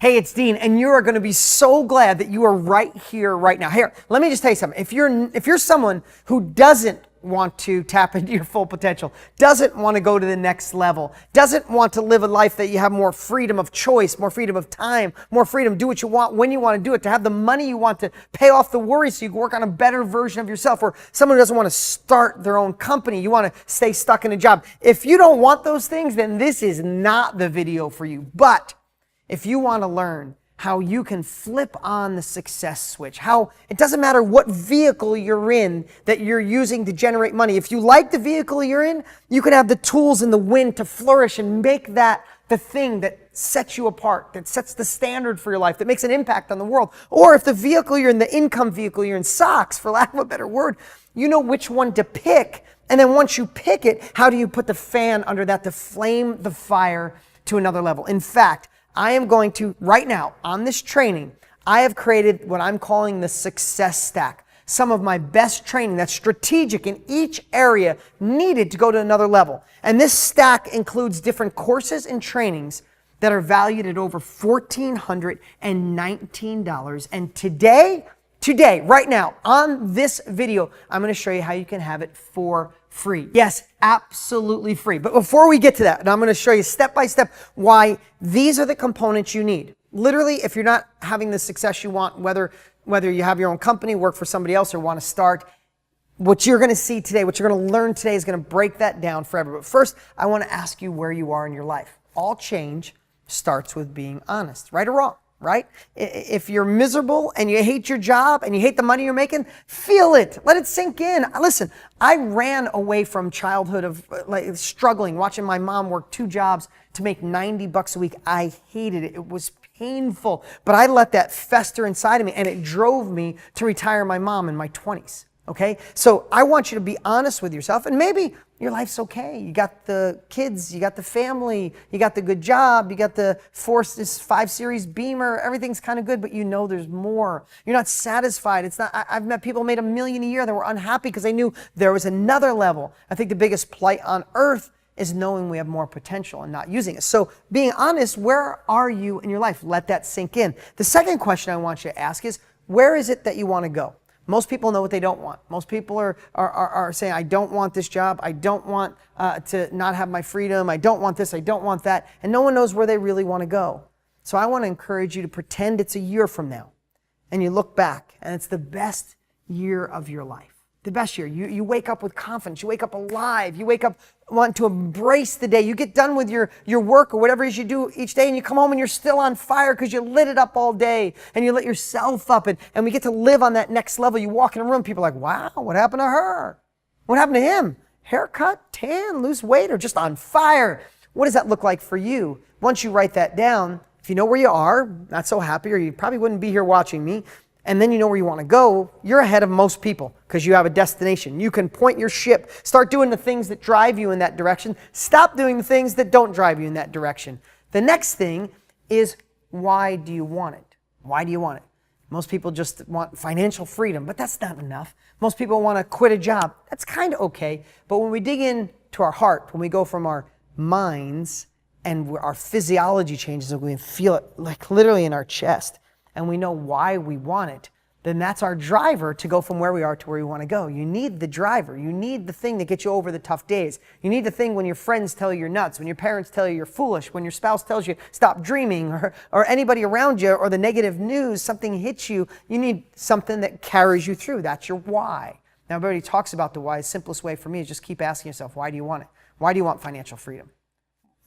Hey, it's Dean, and you are going to be so glad that you are right here, right now. Here, let me just tell you something. If you're someone who doesn't want to tap into your full potential, doesn't want to go to the next level, doesn't want to live a life that you have more freedom of choice, more freedom of time, more freedom, do what you want when you want to do it, to have the money you want to pay off the worries so you can work on a better version of yourself, or someone who doesn't want to start their own company, you want to stay stuck in a job. If you don't want those things, then this is not the video for you. But if you want to learn how you can flip on the success switch, how it doesn't matter what vehicle you're in that you're using to generate money. If you like the vehicle you're in, you can have the tools and the wind to flourish and make that the thing that sets you apart, that sets the standard for your life, that makes an impact on the world. Or if the vehicle you're in, the income vehicle you're in, sucks, for lack of a better word, you know which one to pick. And then once you pick it, how do you put the fan under that to flame the fire to another level? In fact, I am going to, right now, on this training, I have created what I'm calling the success stack. Some of my best training that's strategic in each area needed to go to another level. And this stack includes different courses and trainings that are valued at over $1,419. And today, right now, on this video, I'm going to show you how you can have it for free. Yes, absolutely free. But before we get to that, and I'm going to show you step by step why these are the components you need. Literally, if you're not having the success you want, whether you have your own company, work for somebody else, or want to start, what you're going to see today, what you're going to learn today is going to break that down forever. But first, I want to ask you where you are in your life. All change starts with being honest, right or wrong. Right? If you're miserable and you hate your job and you hate the money you're making, feel it. Let it sink in. Listen, I ran away from childhood of struggling, watching my mom work 2 jobs to make $90 a week. I hated it. It was painful, but I let that fester inside of me, and it drove me to retire my mom in my 20s. Okay? So I want you to be honest with yourself, and maybe your life's okay. You got the kids, you got the family, you got the good job, you got the 5 Series Beamer, everything's kind of good, but you know there's more. You're not satisfied. I've met people who made $1 million a year that were unhappy because they knew there was another level. I think the biggest plight on earth is knowing we have more potential and not using it. So being honest, where are you in your life? Let that sink in. The second question I want you to ask is, where is it that you want to go? Most people know what they don't want. Most people are saying, I don't want this job. I don't want to not have my freedom. I don't want this. I don't want that. And no one knows where they really want to go. So I want to encourage you to pretend it's a year from now. And you look back, and it's the best year of your life. The best year. You wake up with confidence. You wake up alive. You wake up wanting to embrace the day. You get done with your work or whatever it is you do each day, and you come home and you're still on fire because you lit it up all day and you lit yourself up, and we get to live on that next level. You walk in a room, people are like, wow, what happened to her? What happened to him? Haircut, tan, lose weight, or just on fire? What does that look like for you? Once you write that down, if you know where you are, not so happy, or you probably wouldn't be here watching me, and then you know where you want to go, you're ahead of most people because you have a destination. You can point your ship. Start doing the things that drive you in that direction. Stop doing the things that don't drive you in that direction. The next thing is, why do you want it? Why do you want it? Most people just want financial freedom, but that's not enough. Most people want to quit a job. That's kind of okay. But when we dig into our heart, when we go from our minds and our physiology changes, and we can feel it like literally in our chest, and we know why we want it, then that's our driver to go from where we are to where we want to go. You need the driver. You need the thing that gets you over the tough days. You need the thing when your friends tell you you're nuts, when your parents tell you you're foolish, when your spouse tells you stop dreaming, or anybody around you, or the negative news, something hits you. You need something that carries you through. That's your why. Now, everybody talks about the why. The simplest way for me is just keep asking yourself, why do you want it? Why do you want financial freedom?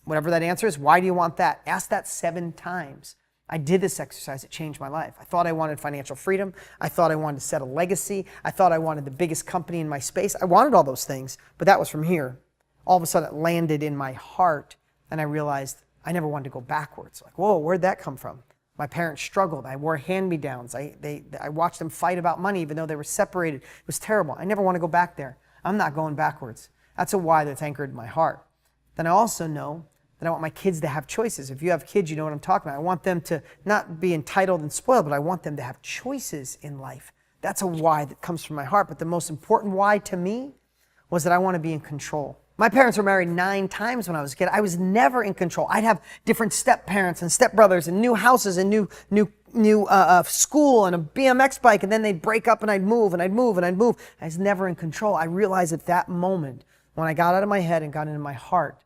Whatever that answer is, why do you want that? Ask that 7 times. I did this exercise. It changed my life. I thought I wanted financial freedom. I thought I wanted to set a legacy. I thought I wanted the biggest company in my space. I wanted all those things, but that was from here. All of a sudden, it landed in my heart, and I realized I never wanted to go backwards. Like, whoa, where'd that come from? My parents struggled. I wore hand-me-downs. I watched them fight about money even though they were separated. It was terrible. I never want to go back there. I'm not going backwards. That's a why that's anchored in my heart. Then I also know that I want my kids to have choices. If you have kids, you know what I'm talking about. I want them to not be entitled and spoiled, but I want them to have choices in life. That's a why that comes from my heart. But the most important why to me was that I want to be in control. My parents were married 9 times when I was a kid. I was never in control. I'd have different step parents and step brothers and new houses and new school and a BMX bike, and then they'd break up and I'd move and I'd move and I'd move. I was never in control. I realized at that moment when I got out of my head and got into my heart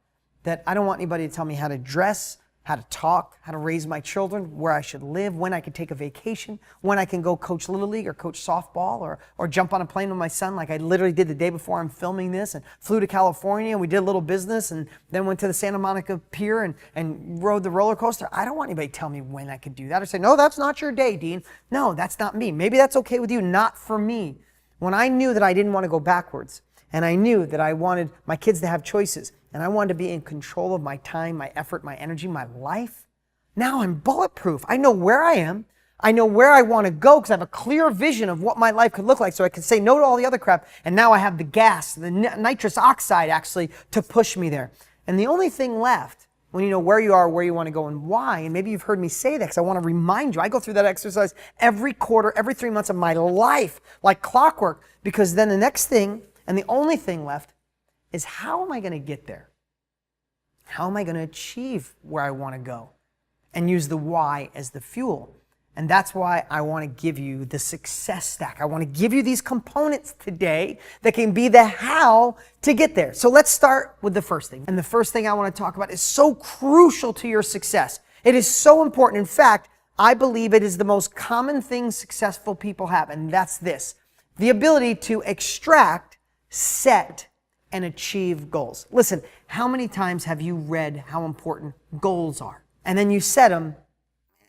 that I don't want anybody to tell me how to dress, how to talk, how to raise my children, where I should live, when I could take a vacation, when I can go coach Little League or coach softball or jump on a plane with my son like I literally did the day before I'm filming this, and flew to California and we did a little business and then went to the Santa Monica Pier and rode the roller coaster. I don't want anybody to tell me when I could do that or say, no, that's not your day, Dean. No, that's not me. Maybe that's okay with you, not for me. When I knew that I didn't want to go backwards and I knew that I wanted my kids to have choices, and I wanted to be in control of my time, my effort, my energy, my life. Now I'm bulletproof. I know where I am. I know where I want to go because I have a clear vision of what my life could look like, so I can say no to all the other crap. And now I have the gas, the nitrous oxide actually to push me there. And the only thing left when you know where you are, where you want to go, and why, and maybe you've heard me say that because I want to remind you, I go through that exercise every quarter, every 3 months of my life, like clockwork, because then the next thing and the only thing left is how am I going to get there? How am I going to achieve where I want to go? And use the why as the fuel. And that's why I want to give you the success stack. I want to give you these components today that can be the how to get there. So let's start with the first thing. And the first thing I want to talk about is so crucial to your success. It is so important. In fact, I believe it is the most common thing successful people have, and that's this: the ability to extract, set, and achieve goals. Listen, how many times have you read how important goals are? And then you set them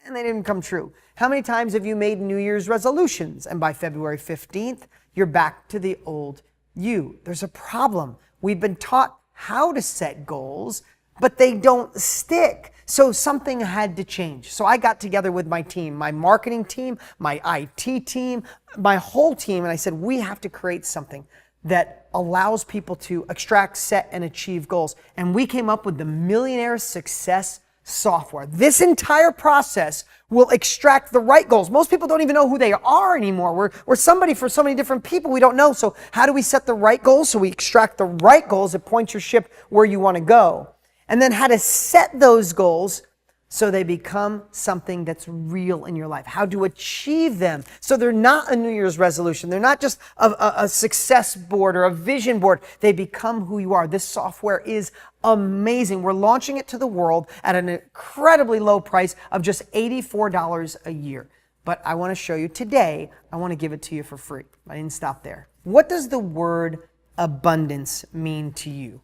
and they didn't come true. How many times have you made New Year's resolutions and by February 15th, you're back to the old you? There's a problem. We've been taught how to set goals, but they don't stick. So something had to change. So I got together with my team, my marketing team, my IT team, my whole team, and I said, we have to create something that allows people to extract, set, and achieve goals. And we came up with the Millionaire Success Software. This entire process will extract the right goals. Most people don't even know who they are anymore. We're somebody for so many different people we don't know. So how do we set the right goals? So we extract the right goals that point your ship where you want to go. And then how to set those goals so they become something that's real in your life. How to achieve them so they're not a New Year's resolution. They're not just a success board or a vision board. They become who you are. This software is amazing. We're launching it to the world at an incredibly low price of just $84 a year. But I want to show you today, I want to give it to you for free. I didn't stop there. What does the word abundance mean to you?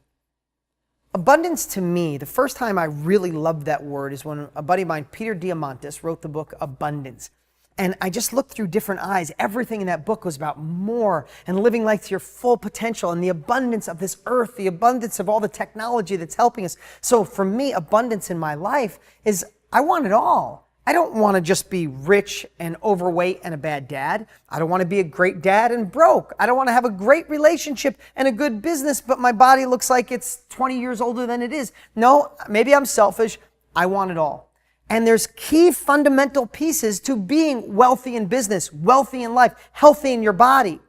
Abundance to me, the first time I really loved that word is when a buddy of mine, Peter Diamandis, wrote the book Abundance. And I just looked through different eyes. Everything in that book was about more and living life to your full potential and the abundance of this earth, the abundance of all the technology that's helping us. So for me, abundance in my life is I want it all. I don't want to just be rich and overweight and a bad dad. I don't want to be a great dad and broke. I don't want to have a great relationship and a good business, but my body looks like it's 20 years older than it is. No, maybe I'm selfish. I want it all. And there's key fundamental pieces to being wealthy in business, wealthy in life, healthy in your body.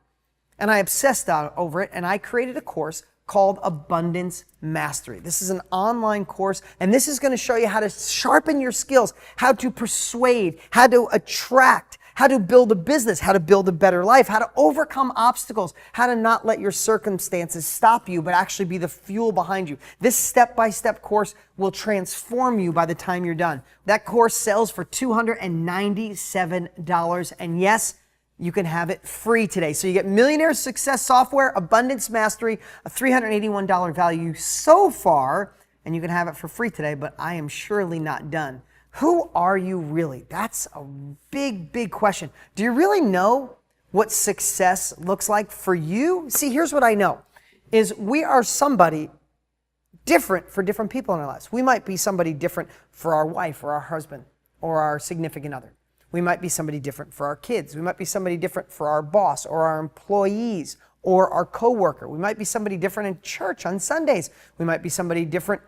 And I obsessed over it, and I created a course called Abundance Mastery. This is an online course, and this is going to show you how to sharpen your skills, how to persuade, how to attract, how to build a business, how to build a better life, how to overcome obstacles, how to not let your circumstances stop you, but actually be the fuel behind you. This step-by-step course will transform you by the time you're done. That course sells for $297, and yes, you can have it free today. So you get Millionaire Success Software, Abundance Mastery, a $381 value so far, and you can have it for free today, but I am surely not done. Who are you really? That's a big, big question. Do you really know what success looks like for you? See, here's what I know, is we are somebody different for different people in our lives. We might be somebody different for our wife or our husband or our significant other. We might be somebody different for our kids. We might be somebody different for our boss or our employees or our coworker. We might be somebody different in church on Sundays. We might be somebody different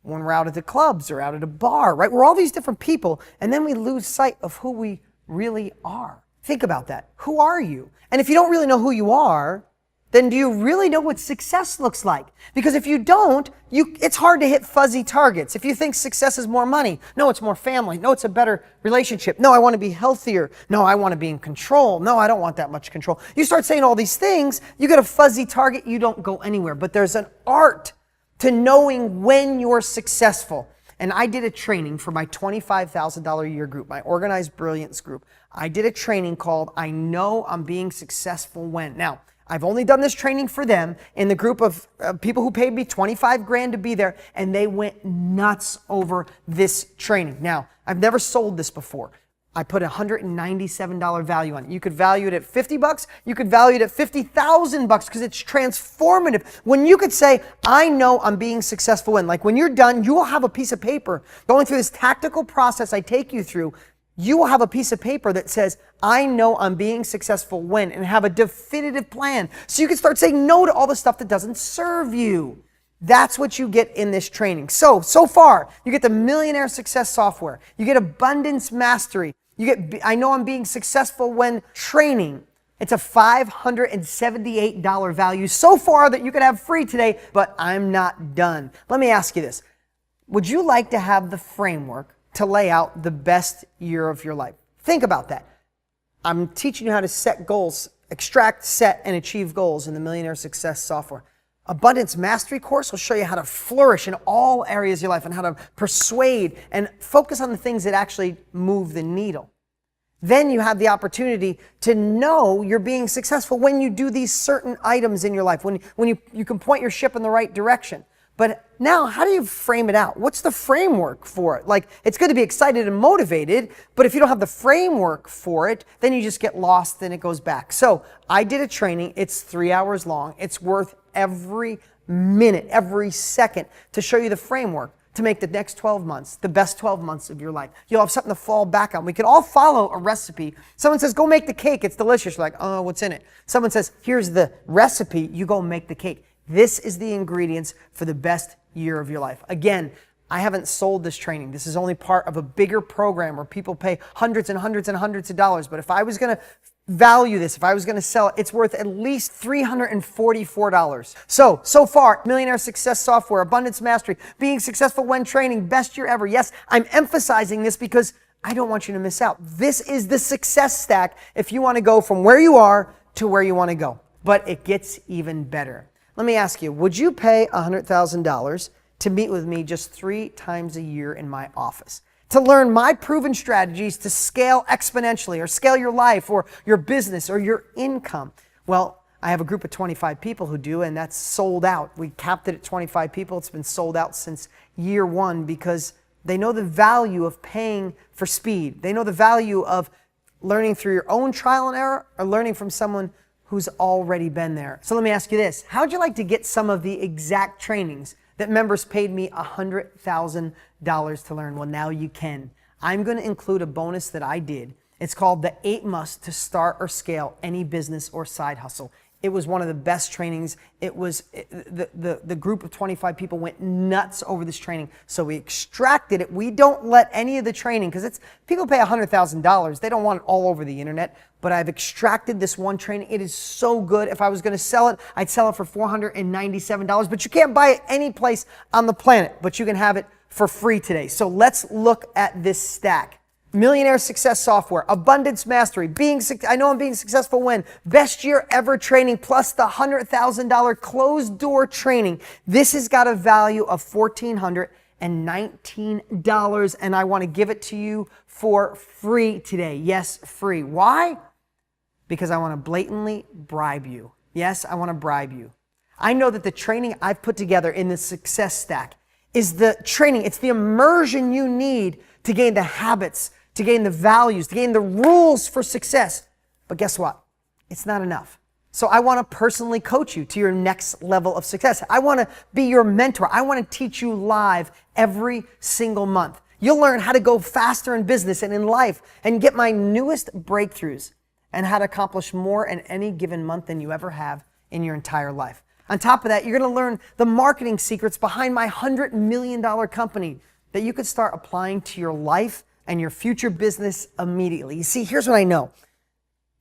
when we're out at the clubs or out at a bar, right? We're all these different people, and then we lose sight of who we really are. Think about that. Who are you? And if you don't really know who you are, then do you really know what success looks like? Because if you don't, it's hard to hit fuzzy targets. If you think success is more money, no, it's more family. No, it's a better relationship. No, I want to be healthier. No, I want to be in control. No, I don't want that much control. You start saying all these things, you get a fuzzy target, you don't go anywhere. But there's an art to knowing when you're successful. And I did a training for my $25,000 a year group, my Organized Brilliance group. I did a training called I Know I'm Being Successful When. Now, I've only done this training for them in the group of people who paid me 25 grand to be there, and they went nuts over this training. Now, I've never sold this before. I put $197 value on it. You could value it at $50. You could value it at $50,000 because it's transformative. When you could say, I know I'm being successful when, like when you're done, you will have a piece of paper going through this tactical process I take you through. You will have a piece of paper that says, I know I'm being successful when, and have a definitive plan. So you can start saying no to all the stuff that doesn't serve you. That's what you get in this training. So far, you get the Millionaire Success Software. You get Abundance Mastery. You get I Know I'm Being Successful When training. It's a $578 value so far that you could have free today, but I'm not done. Let me ask you this. Would you like to have the framework to lay out the best year of your life? Think about that. I'm teaching you how to set goals, extract, set, and achieve goals in the Millionaire Success Software. Abundance Mastery course will show you how to flourish in all areas of your life and how to persuade and focus on the things that actually move the needle. Then you have the opportunity to know you're being successful when you do these certain items in your life, when you can point your ship in the right direction. But now, how do you frame it out? What's the framework for it? Like, it's good to be excited and motivated, but if you don't have the framework for it, then you just get lost and it goes back. So I did a training. It's 3 hours long. It's worth every minute, every second to show you the framework to make the next 12 months the best 12 months of your life. You'll have something to fall back on. We can all follow a recipe. Someone says, go make the cake. It's delicious. You're like, oh, what's in it? Someone says, here's the recipe. You go make the cake. This is the ingredients for the best year of your life. Again, I haven't sold this training. This is only part of a bigger program where people pay hundreds and hundreds and hundreds of dollars. But if I was going to value this, if I was going to sell it, it's worth at least $344. So far, Millionaire Success Software, Abundance Mastery, Being Successful When training, best year ever. Yes, I'm emphasizing this because I don't want you to miss out. This is the success stack if you want to go from where you are to where you want to go. But it gets even better. Let me ask you, would you pay $100,000 to meet with me just 3 times a year in my office? To learn my proven strategies to scale exponentially or scale your life or your business or your income? Well, I have a group of 25 people who do, and that's sold out. We capped it at 25 people. It's been sold out since year 1 because they know the value of paying for speed. They know the value of learning through your own trial and error or learning from someone who's already been there. So let me ask you this. How'd you like to get some of the exact trainings that members paid me $100,000 to learn? Well, now you can. I'm going to include a bonus that I did. It's called the 8 Musts to Start or Scale Any Business or Side Hustle. It was one of the best trainings. The group of 25 people went nuts over this training. So we extracted it. We don't let any of the training, because people pay $100,000. They don't want it all over the internet. But I've extracted this one training. It is so good. If I was going to sell it, I'd sell it for $497. But you can't buy it any place on the planet. But you can have it for free today. So let's look at this stack. Millionaire Success Software, Abundance Mastery, I Know I'm Being Successful When, Best Year Ever training, plus the $100,000 closed door training. This has got a value of $1,419, and I want to give it to you for free today. Yes, free. Why? Because I want to blatantly bribe you. Yes, I want to bribe you. I know that the training I've put together in the success stack is the training, it's the immersion you need to gain the habits, to gain the values, to gain the rules for success. But guess what? It's not enough. So I want to personally coach you to your next level of success. I want to be your mentor. I want to teach you live every single month. You'll learn how to go faster in business and in life and get my newest breakthroughs and how to accomplish more in any given month than you ever have in your entire life. On top of that, you're going to learn the marketing secrets behind my $100 million company that you could start applying to your life and your future business immediately. You see, here's what I know.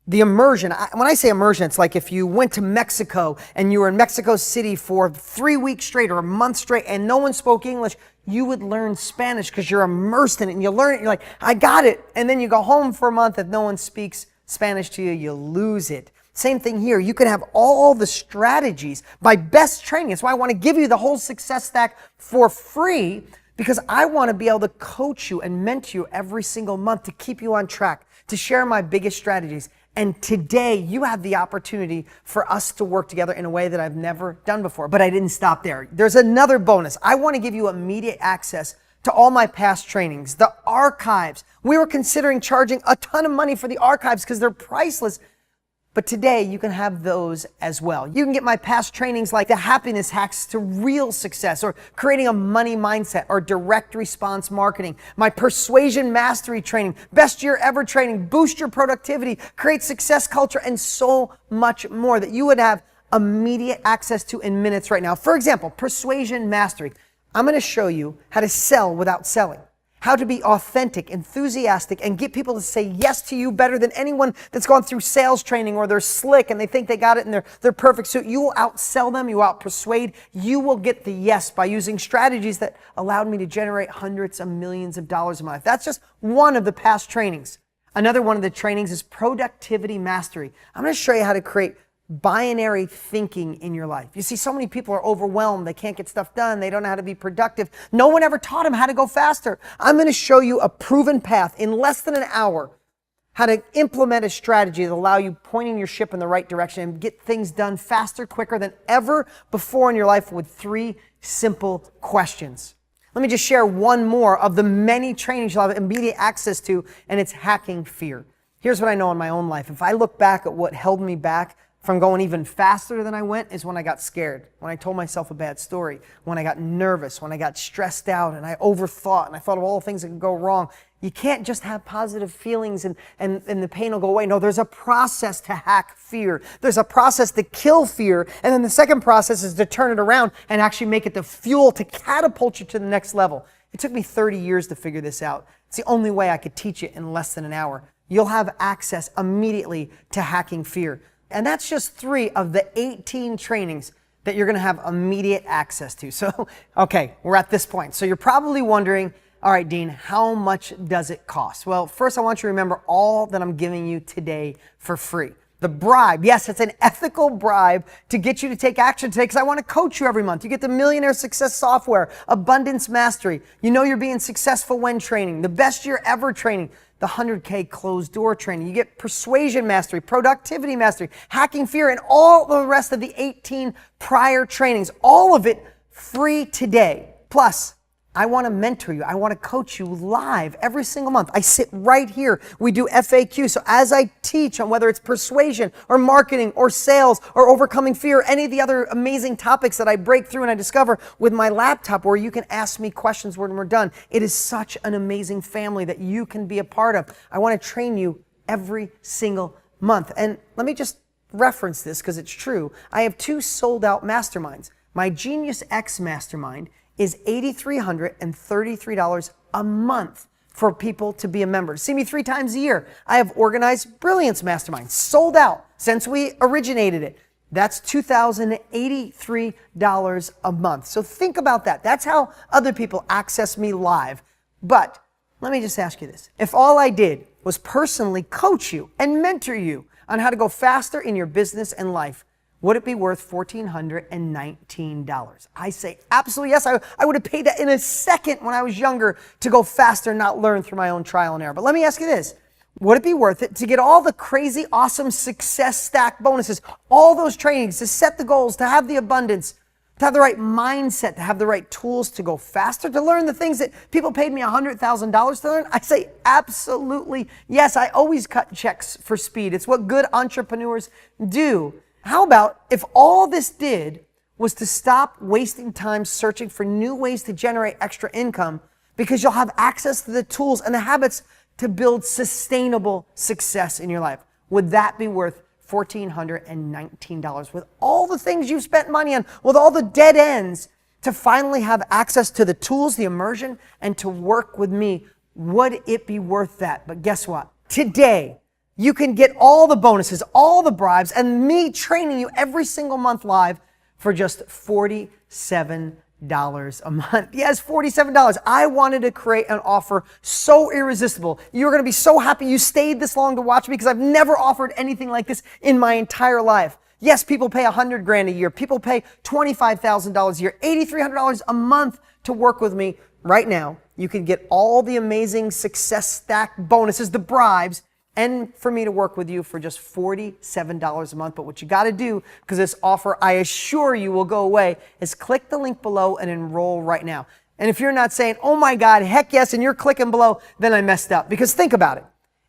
The immersion, when I say immersion, it's like if you went to Mexico and you were in Mexico City for 3 weeks straight or a month straight and no one spoke English, you would learn Spanish because you're immersed in it and you learn it. You're like, I got it. And then you go home for a month. If no one speaks Spanish to you, you lose it. Same thing here. You can have all the strategies by best training. That's why I want to give you the whole success stack for free, because I want to be able to coach you and mentor you every single month to keep you on track, to share my biggest strategies. And today you have the opportunity for us to work together in a way that I've never done before. But I didn't stop there. There's another bonus. I want to give you immediate access to all my past trainings, the archives. We were considering charging a ton of money for the archives because they're priceless. But today you can have those as well. You can get my past trainings like the happiness hacks to real success, or creating a money mindset, or direct response marketing, my persuasion mastery training, best year ever training, boost your productivity, create success culture, and so much more that you would have immediate access to in minutes right now. For example, persuasion mastery. I'm going to show you how to sell without selling. How to be authentic, enthusiastic, and get people to say yes to you better than anyone that's gone through sales training, or they're slick and they think they got it and they're perfect. So you will outsell them, you will outpersuade, you will get the yes by using strategies that allowed me to generate hundreds of millions of dollars in my life. That's just one of the past trainings. Another one of the trainings is productivity mastery. I'm going to show you how to create binary thinking in your life. You see, so many people are overwhelmed. They can't get stuff done. They don't know how to be productive. No one ever taught them how to go faster. I'm going to show you a proven path in less than an hour, how to implement a strategy that allow you pointing your ship in the right direction and get things done faster, quicker than ever before in your life with 3 simple questions. Let me just share one more of the many trainings you'll have immediate access to, and it's hacking fear. Here's what I know in my own life. If I look back at what held me back from going even faster than I went, is when I got scared, when I told myself a bad story, when I got nervous, when I got stressed out and I overthought and I thought of all the things that could go wrong. You can't just have positive feelings and the pain will go away. No, there's a process to hack fear. There's a process to kill fear. And then the second process is to turn it around and actually make it the fuel to catapult you to the next level. It took me 30 years to figure this out. It's the only way I could teach it in less than an hour. You'll have access immediately to hacking fear. And that's just 3 of the 18 trainings that you're going to have immediate access to. So, okay, we're at this point. So you're probably wondering, all right, Dean, how much does it cost? Well, first I want you to remember all that I'm giving you today for free. The bribe, yes, it's an ethical bribe to get you to take action today, because I want to coach you every month. You get the Millionaire Success Software, Abundance Mastery. You know you're being successful when training, the best year ever training, the 100K closed door training. You get persuasion mastery, productivity mastery, hacking fear, and all the rest of the 18 prior trainings. All of it free today. Plus, I want to mentor you. I want to coach you live every single month. I sit right here. We do FAQ. So as I teach on whether it's persuasion or marketing or sales or overcoming fear, any of the other amazing topics that I break through and I discover with my laptop, where you can ask me questions when we're done. It is such an amazing family that you can be a part of. I want to train you every single month. And let me just reference this because it's true. I have 2 sold out masterminds. My Genius X mastermind is $8,333 a month for people to be a member. See me 3 times a year. I have Organized Brilliance Mastermind, sold out since we originated it. That's $2,083 a month. So think about that. That's how other people access me live. But let me just ask you this. If all I did was personally coach you and mentor you on how to go faster in your business and life, would it be worth $1,419? I say absolutely yes. I would have paid that in a second when I was younger to go faster and not learn through my own trial and error. But let me ask you this. Would it be worth it to get all the crazy, awesome success stack bonuses, all those trainings, to set the goals, to have the abundance, to have the right mindset, to have the right tools to go faster, to learn the things that people paid me $100,000 to learn? I say absolutely yes. I always cut checks for speed. It's what good entrepreneurs do. How about if all this did was to stop wasting time searching for new ways to generate extra income, because you'll have access to the tools and the habits to build sustainable success in your life? Would that be worth $1,419 with all the things you've spent money on, with all the dead ends, to finally have access to the tools, the immersion, and to work with me? Would it be worth that? But guess what? Today, you can get all the bonuses, all the bribes, and me training you every single month live for just $47 a month. Yes, $47. I wanted to create an offer so irresistible. You're going to be so happy you stayed this long to watch me because I've never offered anything like this in my entire life. Yes, people pay $100,000 a year. People pay $25,000 a year, $8,300 a month to work with me. Right now, you can get all the amazing success stack bonuses, the bribes, and for me to work with you for just $47 a month. But what you got to do, because this offer, I assure you, will go away, is click the link below and enroll right now. And if you're not saying, oh my God, heck yes, and you're clicking below, then I messed up. Because think about it.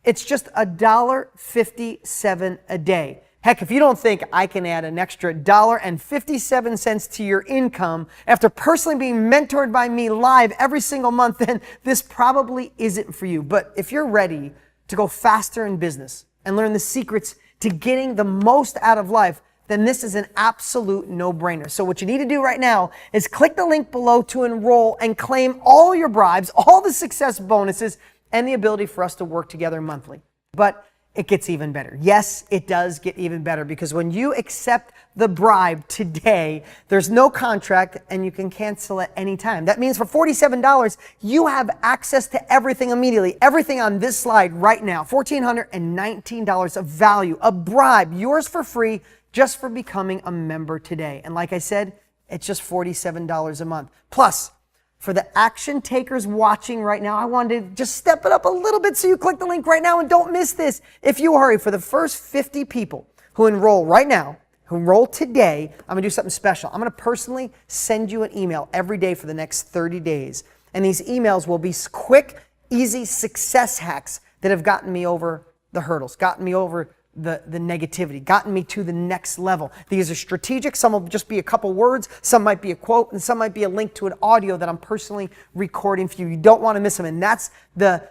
It's just $1.57 a day. Heck, if you don't think I can add an extra $1.57 to your income after personally being mentored by me live every single month, then this probably isn't for you. But if you're ready to go faster in business and learn the secrets to getting the most out of life, then this is an absolute no-brainer. So what you need to do right now is click the link below to enroll and claim all your bribes, all the success bonuses, and the ability for us to work together monthly. But it gets even better. Yes, it does get even better, because when you accept the bribe today, there's no contract and you can cancel at any time. That means for $47, you have access to everything immediately. Everything on this slide right now, $1,419 of value, a bribe, yours for free, just for becoming a member today. And like I said, it's just $47 a month. Plus, for the action takers watching right now, I wanted to just step it up a little bit, so you click the link right now and don't miss this. If you hurry, for the first 50 people who enroll right now, who enroll today, I'm going to do something special. I'm going to personally send you an email every day for the next 30 days. And these emails will be quick, easy success hacks that have gotten me over the hurdles, gotten me over the negativity, gotten me to the next level. These are strategic. Some will just be a couple words. Some might be a quote, and some might be a link to an audio that I'm personally recording for you. You don't want to miss them. And that's the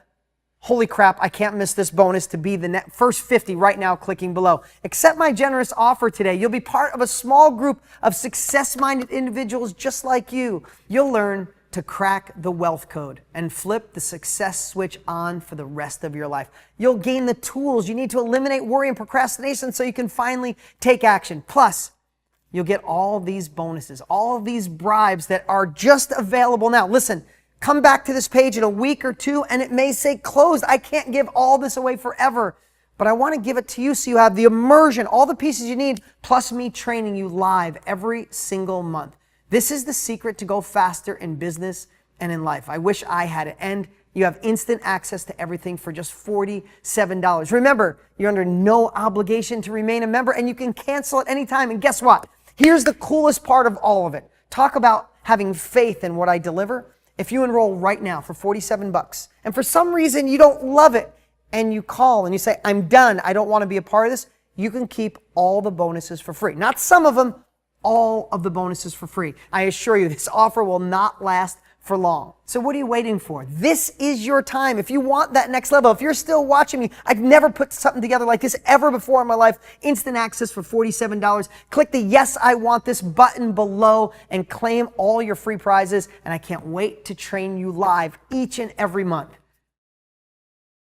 holy crap, I can't miss this bonus to be the first 50 right now clicking below. Accept my generous offer today. You'll be part of a small group of success-minded individuals just like you. You'll learn to crack the wealth code and flip the success switch on for the rest of your life. You'll gain the tools you need to eliminate worry and procrastination so you can finally take action. Plus, you'll get all these bonuses, all of these bribes that are just available now. Listen, come back to this page in a week or two and it may say closed. I can't give all this away forever, but I want to give it to you so you have the immersion, all the pieces you need, plus me training you live every single month. This is the secret to go faster in business and in life. I wish I had it. And you have instant access to everything for just $47. Remember, you're under no obligation to remain a member, and you can cancel at any time. And guess what? Here's the coolest part of all of it. Talk about having faith in what I deliver. If you enroll right now for $47, and for some reason you don't love it, and you call and you say, I'm done, I don't want to be a part of this, you can keep all the bonuses for free. Not some of them, all of the bonuses for free. I assure you, this offer will not last for long. So what are you waiting for? This is your time. If you want that next level, if you're still watching me, I've never put something together like this ever before in my life. Instant access for $47. Click the Yes, I Want This button below and claim all your free prizes. And I can't wait to train you live each and every month.